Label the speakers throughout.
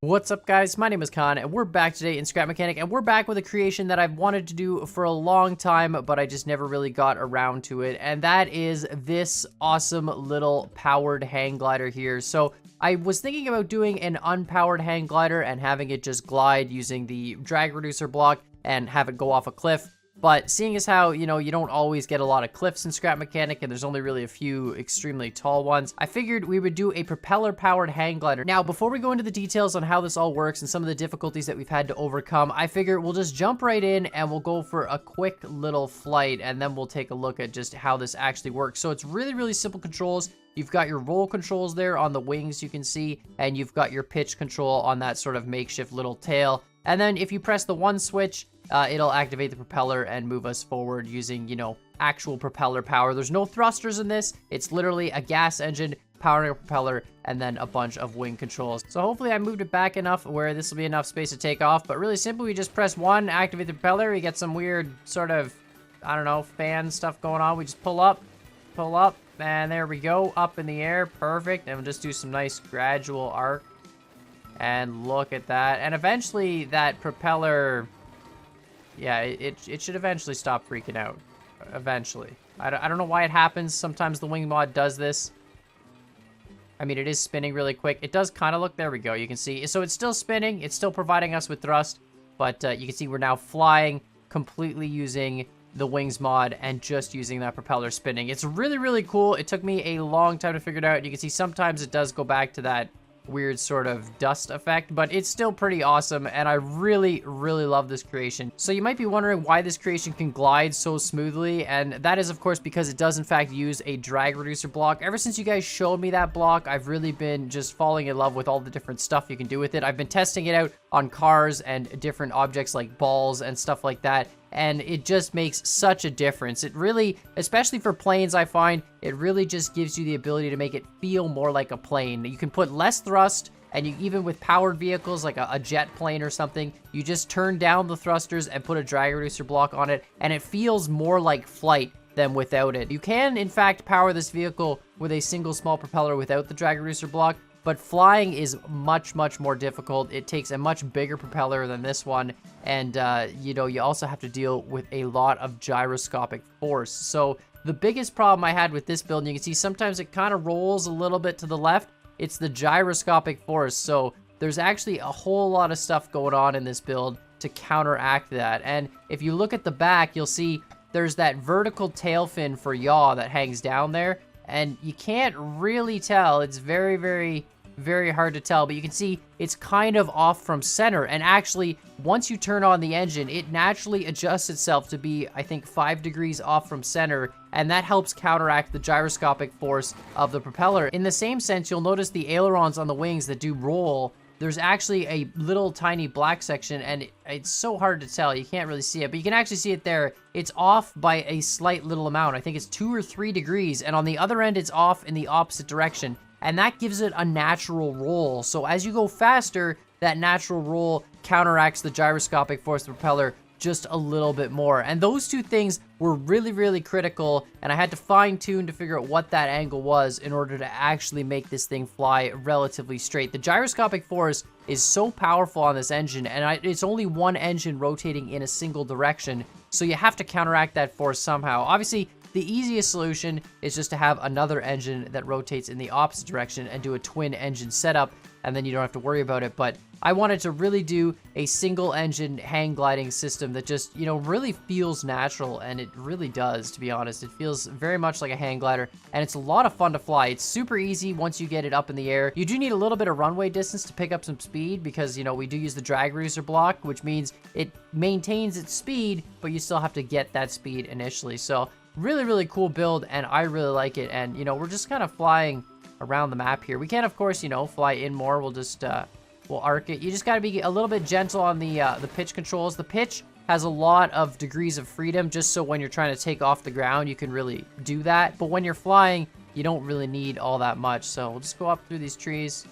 Speaker 1: What's up, guys? My name is Khan, and we're back today in Scrap Mechanic, and we're back with a creation that I've wanted to do for a long time, but I just never really got around to it, and that is this awesome little powered hang glider here. So I was thinking about doing an unpowered hang glider and having it just glide using the drag reducer block and have it go off a cliff. But seeing as how, you don't always get a lot of cliffs in Scrap Mechanic, and there's only really a few extremely tall ones, I figured we would do a propeller-powered hang glider. Now, before we go into the details on how this all works and some of the difficulties that we've had to overcome, I figure we'll just jump right in and we'll go for a quick little flight, and then we'll take a look at just how this actually works. So it's really, really simple controls. You've got your roll controls there on the wings, you can see, and you've got your pitch control on that sort of makeshift little tail. And then if you press the one switch, it'll activate the propeller and move us forward using, actual propeller power. There's no thrusters in this. It's literally a gas engine powering a propeller and then a bunch of wing controls. So hopefully I moved it back enough where this will be enough space to take off. But really simply, we just press one, activate the propeller. We get some weird sort of, I don't know, fan stuff going on. We just pull up, and there we go, up in the air. Perfect. And we'll just do some nice gradual arc. And look at that. And eventually that propeller, yeah, it should eventually stop freaking out. Eventually. I don't know why it happens. Sometimes the wing mod does this. I mean, it is spinning really quick. It does kind of look, there we go, you can see. So it's still spinning. It's still providing us with thrust. But you can see we're now flying completely using the wings mod and just using that propeller spinning. It's really, really cool. It took me a long time to figure it out. You can see sometimes it does go back to that weird sort of dust effect, but it's still pretty awesome, and I really, really love this creation. So you might be wondering why this creation can glide so smoothly, and that is, of course, because it does in fact use a drag reducer block. Ever since you guys showed me that block, I've really been just falling in love with all the different stuff you can do with it. I've been testing it out on cars and different objects like balls and stuff like that, and it just makes such a difference. It really, especially for planes, I find, it really just gives you the ability to make it feel more like a plane. You can put less thrust, and you, even with powered vehicles like a jet plane or something, you just turn down the thrusters and put a drag reducer block on it, and it feels more like flight than without it. You can, in fact, power this vehicle with a single small propeller without the drag reducer block, but flying is much, much more difficult. It takes a much bigger propeller than this one, and you also have to deal with a lot of gyroscopic force. So the biggest problem I had with this build, and you can see sometimes it kind of rolls a little bit to the left, it's the gyroscopic force. So there's actually a whole lot of stuff going on in this build to counteract that. And if you look at the back, you'll see there's that vertical tail fin for yaw that hangs down there, and you can't really tell. It's very, very, very hard to tell, but you can see it's kind of off from center, and actually once you turn on the engine, it naturally adjusts itself to be, I think, 5 degrees off from center, and that helps counteract the gyroscopic force of the propeller. In the same sense, you'll notice the ailerons on the wings that do roll, there's actually a little tiny black section, and it's so hard to tell. You can't really see it, but you can actually see it there. It's off by a slight little amount. I think it's 2 or 3 degrees, and on the other end, it's off in the opposite direction. And that gives it a natural roll. So as you go faster, that natural roll counteracts the gyroscopic force of the propeller just a little bit more. And those two things were really, really critical, and I had to fine tune to figure out what that angle was in order to actually make this thing fly relatively straight. The gyroscopic force is so powerful on this engine, and it's only one engine rotating in a single direction, so you have to counteract that force somehow. Obviously, the easiest solution is just to have another engine that rotates in the opposite direction and do a twin engine setup, and then you don't have to worry about it. But I wanted to really do a single engine hang gliding system that just, really feels natural, and it really does, to be honest. It feels very much like a hang glider, and it's a lot of fun to fly. It's super easy once you get it up in the air. You do need a little bit of runway distance to pick up some speed because, we do use the drag reducer block, which means it maintains its speed, but you still have to get that speed initially. So really, really cool build, and I really like it. And, we're just kind of flying around the map here. We can, of course, fly in more. We'll just, we'll arc it. You just got to be a little bit gentle on the pitch controls. The pitch has a lot of degrees of freedom, just so when you're trying to take off the ground, you can really do that. But when you're flying, you don't really need all that much. So we'll just go up through these trees.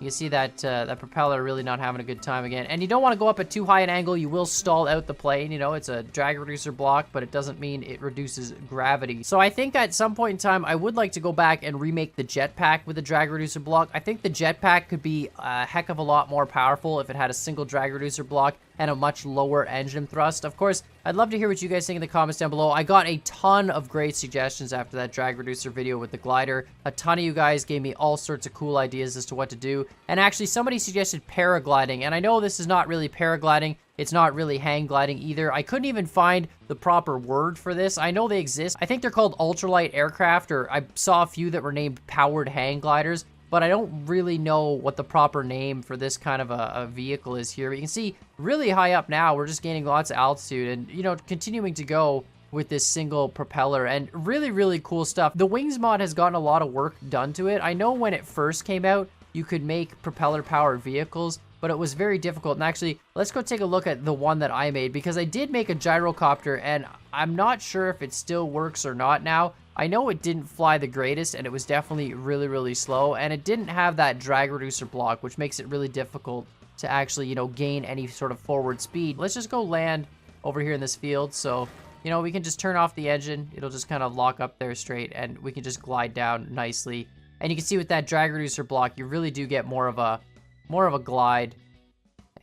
Speaker 1: You can see that that propeller really not having a good time again. And you don't want to go up at too high an angle. You will stall out the plane. You know, it's a drag reducer block, but it doesn't mean it reduces gravity. So I think at some point in time, I would like to go back and remake the jetpack with the drag reducer block. I think the jetpack could be a heck of a lot more powerful if it had a single drag reducer block and a much lower engine thrust. Of course, I'd love to hear what you guys think in the comments down below. I got a ton of great suggestions after that drag reducer video with the glider. A ton of you guys gave me all sorts of cool ideas as to what to do. And actually, somebody suggested paragliding. And I know this is not really paragliding. It's not really hang gliding either. I couldn't even find the proper word for this. I know they exist. I think they're called ultralight aircraft, or I saw a few that were named powered hang gliders. But I don't really know what the proper name for this kind of a vehicle is here. But you can see really high up now, we're just gaining lots of altitude and, you know, continuing to go with this single propeller and really, really cool stuff. The Wings mod has gotten a lot of work done to it. I know when it first came out, you could make propeller powered vehicles, but it was very difficult. And actually, let's go take a look at the one that I made, because I did make a gyrocopter and I'm not sure if it still works or not now. I know it didn't fly the greatest, and it was definitely really, really slow, and it didn't have that drag reducer block, which makes it really difficult to actually, you know, gain any sort of forward speed. Let's just go land over here in this field. So, you know, we can just turn off the engine. It'll just kind of lock up there straight, and we can just glide down nicely. And you can see with that drag reducer block, you really do get more of a glide.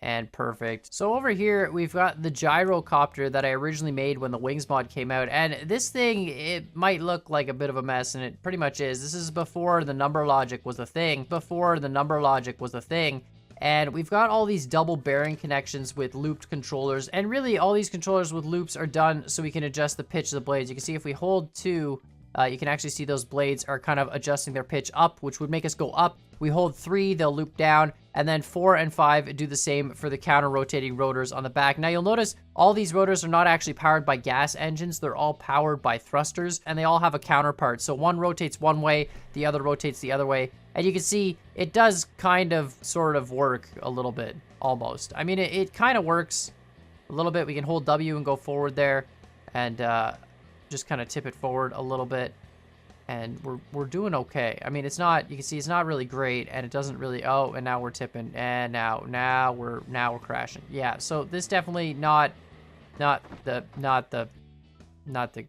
Speaker 1: And perfect. So over here, we've got the gyrocopter that I originally made when the Wings mod came out. And this thing, it might look like a bit of a mess, and it pretty much is. This is before the number logic was a thing. And we've got all these double bearing connections with looped controllers. And really, all these controllers with loops are done so we can adjust the pitch of the blades. You can see if we hold 2, you can actually see those blades are kind of adjusting their pitch up, which would make us go up. We hold 3, they'll loop down, and then 4 and 5 do the same for the counter-rotating rotors on the back. Now, you'll notice all these rotors are not actually powered by gas engines. They're all powered by thrusters, and they all have a counterpart. So one rotates one way, the other rotates the other way. And you can see it does kind of sort of work a little bit, almost. I mean, it kind of works a little bit. We can hold W and go forward there, and just kind of tip it forward a little bit. And we're doing okay. I mean, it's not, you can see it's not really great, and it doesn't really, oh, and now we're tipping, and now we're crashing. Yeah, so this definitely not the,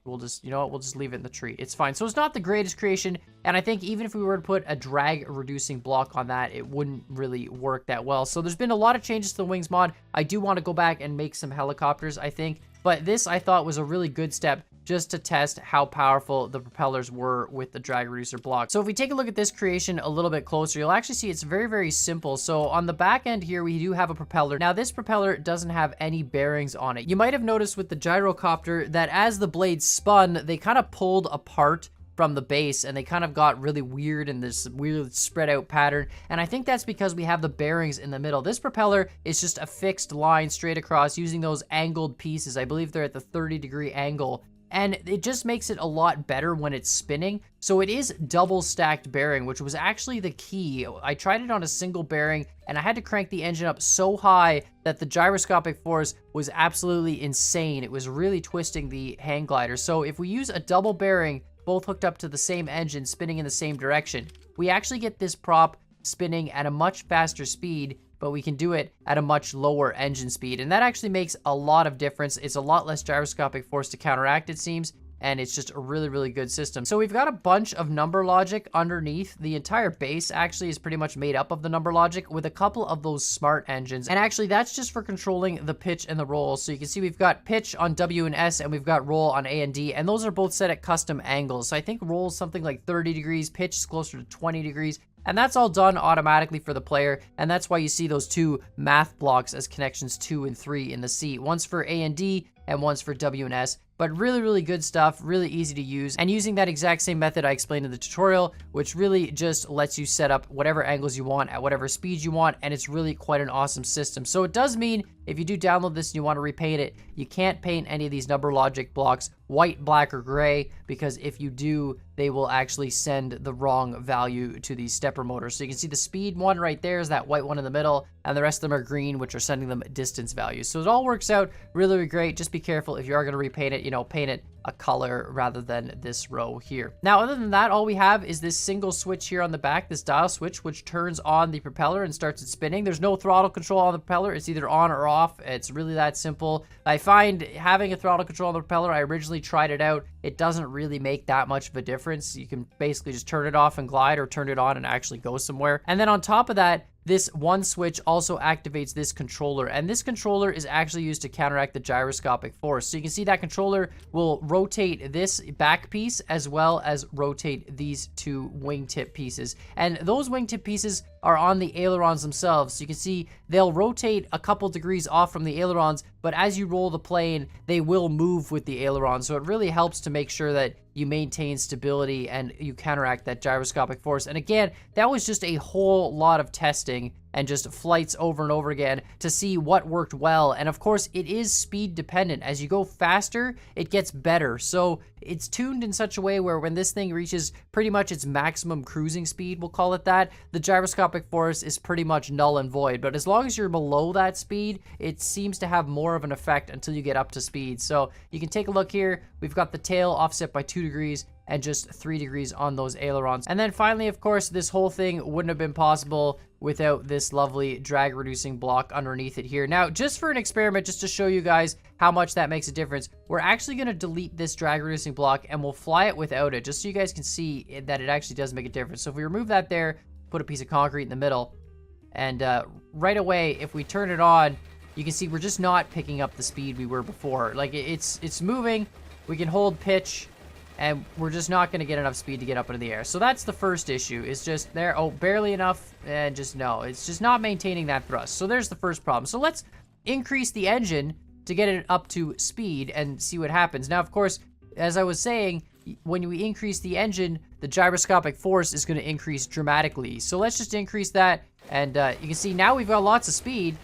Speaker 1: we'll just, you know what, we'll just leave it in the tree. It's fine. So it's not the greatest creation, and I think even if we were to put a drag reducing block on that, it wouldn't really work that well. So there's been a lot of changes to the Wings mod. I do want to go back and make some helicopters, I think, but this I thought was a really good step just to test how powerful the propellers were with the drag reducer block. So if we take a look at this creation a little bit closer, you'll actually see it's very, very simple. So on the back end here, we do have a propeller. Now this propeller doesn't have any bearings on it. You might have noticed with the gyrocopter that as the blades spun, they kind of pulled apart from the base, and they kind of got really weird in this weird spread out pattern. And I think that's because we have the bearings in the middle. This propeller is just a fixed line straight across using those angled pieces. I believe they're at the 30-degree angle. And it just makes it a lot better when it's spinning. So it is double stacked bearing, which was actually the key. I tried it on a single bearing, and I had to crank the engine up so high that the gyroscopic force was absolutely insane. It was really twisting the hang glider. So if we use a double bearing, both hooked up to the same engine, spinning in the same direction, we actually get this prop spinning at a much faster speed, but we can do it at a much lower engine speed. And that actually makes a lot of difference. It's a lot less gyroscopic force to counteract, it seems, and it's just a really, really good system. So we've got a bunch of number logic underneath. The entire base actually is pretty much made up of the number logic with a couple of those smart engines. And actually that's just for controlling the pitch and the roll. So you can see we've got pitch on W and S, and we've got roll on A and D, and those are both set at custom angles. So I think roll is something like 30 degrees, pitch is closer to 20 degrees. And that's all done automatically for the player, and that's why you see those two math blocks as connections 2 and 3 in the seat. One's for A and D, and one's for W and S. But really, really good stuff, really easy to use. And using that exact same method I explained in the tutorial, which really just lets you set up whatever angles you want at whatever speeds you want, and it's really quite an awesome system. So it does mean if you do download this and you want to repaint it, you can't paint any of these number logic blocks white, black, or gray, because if you do, they will actually send the wrong value to these stepper motors. So you can see the speed one right there is that white one in the middle, and the rest of them are green, which are sending them distance values. So it all works out really, really great. Just be careful if you are going to repaint it, you know, paint it a color rather than this row here. Now, other than that, all we have is this single switch here on the back, this dial switch, which turns on the propeller and starts it spinning. There's no throttle control on the propeller. It's either on or off. It's really that simple. I find having a throttle control on the propeller, I originally tried it out. It doesn't really make that much of a difference. You can basically just turn it off and glide, or turn it on and actually go somewhere. And then on top of that, this one switch also activates this controller, and this controller is actually used to counteract the gyroscopic force. So you can see that controller will rotate this back piece as well as rotate these two wingtip pieces. And those wingtip pieces are on the ailerons themselves. So you can see they'll rotate a couple degrees off from the ailerons, but as you roll the plane, they will move with the ailerons. So it really helps to make sure that you maintain stability and you counteract that gyroscopic force. And again, that was just a whole lot of testing and just flights over and over again to see what worked well. And of course, it is speed dependent. As you go faster, it gets better. So it's tuned in such a way where when this thing reaches pretty much its maximum cruising speed, we'll call it that, the gyroscopic force is pretty much null and void. But as long as you're below that speed, it seems to have more of an effect until you get up to speed. So you can take a look here. We've got the tail offset by 2 degrees and just 3 degrees on those ailerons. And then finally, of course, this whole thing wouldn't have been possible without this lovely drag reducing block underneath it here. Now, just for an experiment, just to show you guys how much that makes a difference, we're actually going to delete this drag reducing block and we'll fly it without it, just so you guys can see that it actually does make a difference. So if we remove that there, put a piece of concrete in the middle, and right away, if we turn it on, you can see we're just not picking up the speed we were before. Like, it's moving, we can hold pitch, and we're just not going to get enough speed to get up into the air. So that's the first issue. It's just there, oh, barely enough, and just no. It's just not maintaining that thrust. So there's the first problem. So let's increase the engine to get it up to speed and see what happens. Now, of course, as I was saying, when we increase the engine, the gyroscopic force is going to increase dramatically. So let's just increase that, and you can see now we've got lots of speed,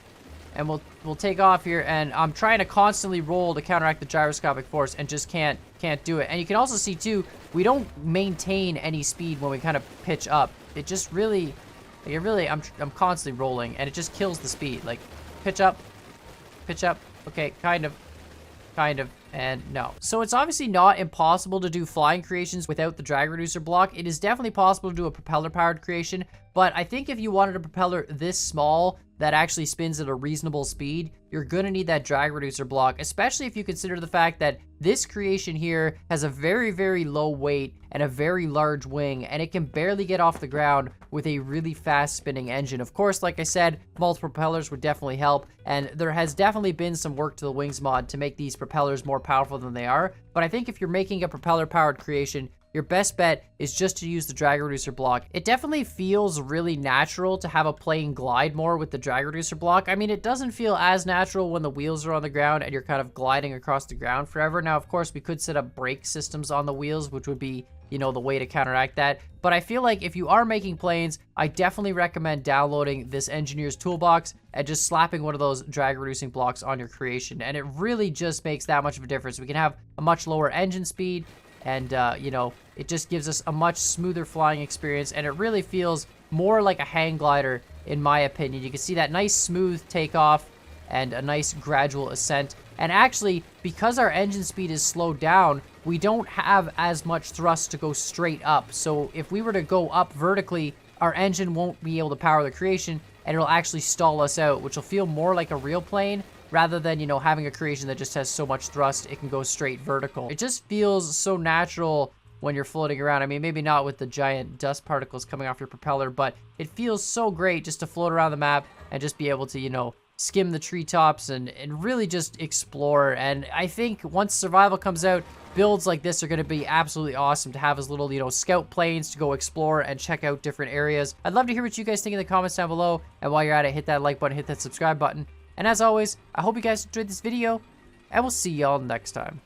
Speaker 1: and we'll take off here, and I'm trying to constantly roll to counteract the gyroscopic force and just can't do it. And you can also see too, we don't maintain any speed when we kind of pitch up. It just really, I'm constantly rolling, and it just kills the speed. Like, pitch up, okay, kind of, and no. So it's obviously not impossible to do flying creations without the drag reducer block. It is definitely possible to do a propeller powered creation, but I think if you wanted a propeller this small that actually spins at a reasonable speed, you're gonna need that drag reducer block, especially if you consider the fact that this creation here has a very, very low weight and a very large wing, and it can barely get off the ground with a really fast spinning engine. Of course, like I said, multiple propellers would definitely help, and there has definitely been some work to the wings mod to make these propellers more powerful than they are. But I think if you're making a propeller powered creation, your best bet is just to use the drag reducer block. It definitely feels really natural to have a plane glide more with the drag reducer block. I mean, it doesn't feel as natural when the wheels are on the ground and you're kind of gliding across the ground forever. Now, of course, we could set up brake systems on the wheels, which would be, you know, the way to counteract that. But I feel like if you are making planes, I definitely recommend downloading this Engineer's Toolbox and just slapping one of those drag reducing blocks on your creation. And it really just makes that much of a difference. We can have a much lower engine speed, and you know, it just gives us a much smoother flying experience, and it really feels more like a hang glider in my opinion. You can see that nice smooth takeoff and a nice gradual ascent. And actually, because our engine speed is slowed down, we don't have as much thrust to go straight up. So if we were to go up vertically, our engine won't be able to power the creation, and it'll actually stall us out, which will feel more like a real plane rather than, you know, having a creation that just has so much thrust it can go straight vertical. It just feels so natural when you're floating around. I mean, maybe not with the giant dust particles coming off your propeller, but it feels so great just to float around the map and just be able to, you know, skim the treetops and really just explore. And I think once Survival comes out, builds like this are going to be absolutely awesome to have as little, you know, scout planes to go explore and check out different areas. I'd love to hear what you guys think in the comments down below. And while you're at it, hit that like button, hit that subscribe button. And as always, I hope you guys enjoyed this video, and we'll see y'all next time.